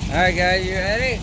Alright guys, you ready?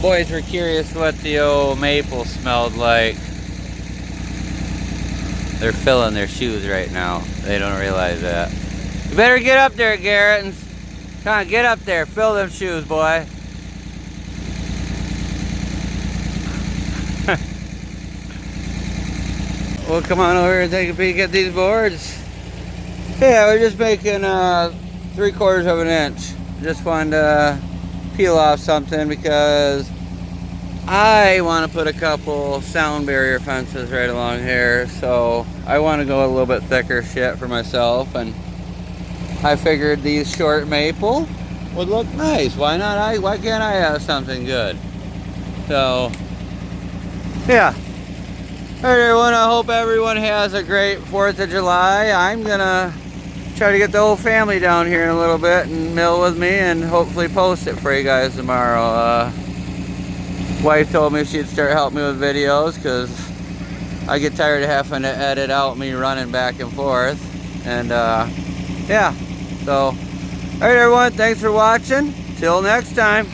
Boys were curious what the old maple smelled like. They're filling their shoes right now. They don't realize that. You better get up there, Garrett. And come on, get up there. Fill them shoes, boy. Well, come on over here and take a peek at these boards. Yeah, we're just making 3/4 of an inch. Just wanted to peel off something because I want to put a couple sound barrier fences right along here. So I want to go a little bit thicker shit for myself, and I figured these short maple would look nice. Why not? Why can't I have something good? So yeah. All right, everyone, I hope everyone has a great 4th of July. I'm gonna try to get the whole family down here in a little bit and mill with me and hopefully post it for you guys tomorrow. Wife told me she'd start helping me with videos because I get tired of having to edit out me running back and forth. And yeah, so all right, everyone, thanks for watching. Till next time.